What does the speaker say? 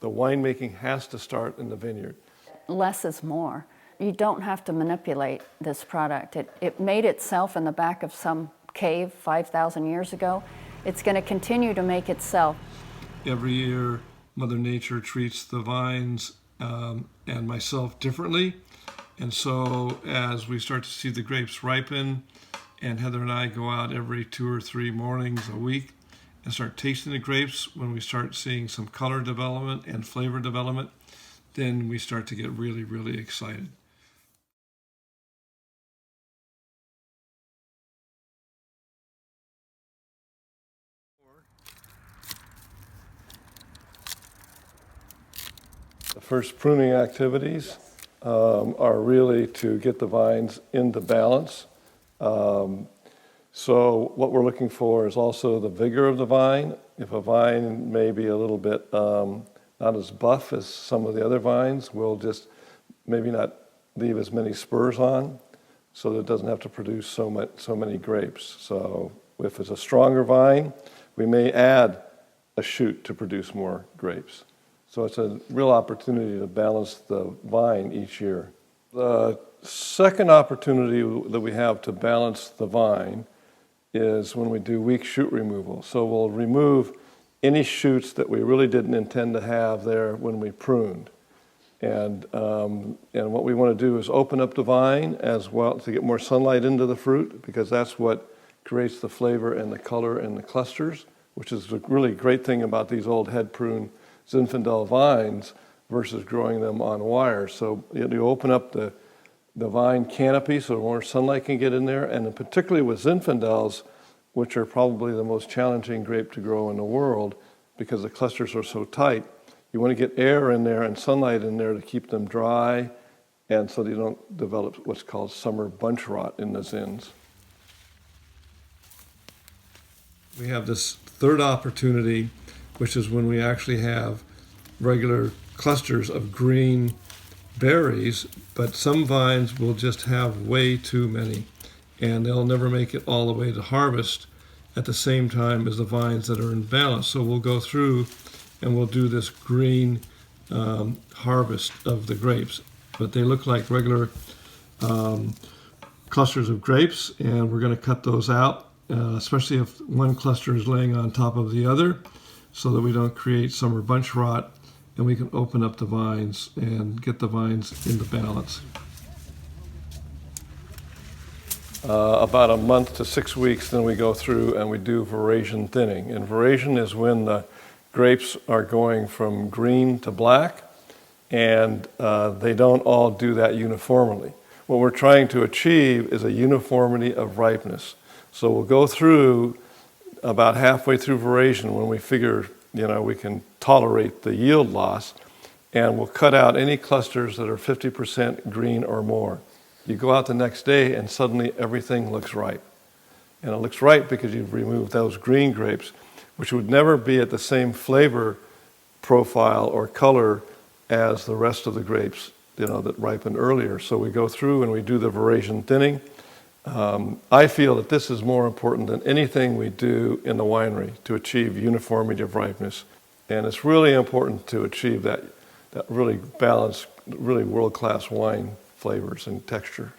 The winemaking has to start in the vineyard. Less is more. You don't have to manipulate this product. It made itself in the back of some cave 5,000 years ago. It's going to continue to make itself. Every year, Mother Nature treats the vines and myself differently. And so as we start to see the grapes ripen, and Heather and I go out every 2 or 3 mornings a week and start tasting the grapes, when we start seeing some color development and flavor development, then we start to get really, really excited. The first pruning activities are really to get the vines into balance. So what we're looking for is also the vigor of the vine. If a vine may be a little bit not as buff as some of the other vines, we'll just maybe not leave as many spurs on so that it doesn't have to produce so many grapes. So if it's a stronger vine, we may add a shoot to produce more grapes. So it's a real opportunity to balance the vine each year. The second opportunity that we have to balance the vine is when we do weak shoot removal. So we'll remove any shoots that we really didn't intend to have there when we pruned. And what we want to do is open up the vine as well to get more sunlight into the fruit, because that's what creates the flavor and the color and the clusters, which is a really great thing about these old head prune Zinfandel vines versus growing them on wires. So you open up the vine canopy so more sunlight can get in there, and particularly with Zinfandels, which are probably the most challenging grape to grow in the world because the clusters are so tight, you want to get air in there and sunlight in there to keep them dry, and so that you don't develop what's called summer bunch rot in the Zins. We have this third opportunity, which is when we actually have regular clusters of green berries, but some vines will just have way too many, and they'll never make it all the way to harvest at the same time as the vines that are in balance. So we'll go through and we'll do this green harvest of the grapes, but they look like regular clusters of grapes, and we're going to cut those out, especially if one cluster is laying on top of the other, so that we don't create summer bunch rot, and we can open up the vines and get the vines into balance. About a month to 6 weeks, then we go through and we do veraison thinning. And veraison is when the grapes are going from green to black, and they don't all do that uniformly. What we're trying to achieve is a uniformity of ripeness. So we'll go through about halfway through veraison when we figure, we can tolerate the yield loss, and we'll cut out any clusters that are 50% green or more. You go out the next day and suddenly everything looks ripe. And it looks ripe because you've removed those green grapes, which would never be at the same flavor profile or color as the rest of the grapes, that ripened earlier. So we go through and we do the veraison thinning. I feel that this is more important than anything we do in the winery to achieve uniformity of ripeness. And it's really important to achieve that really balanced, really world-class wine flavors and texture.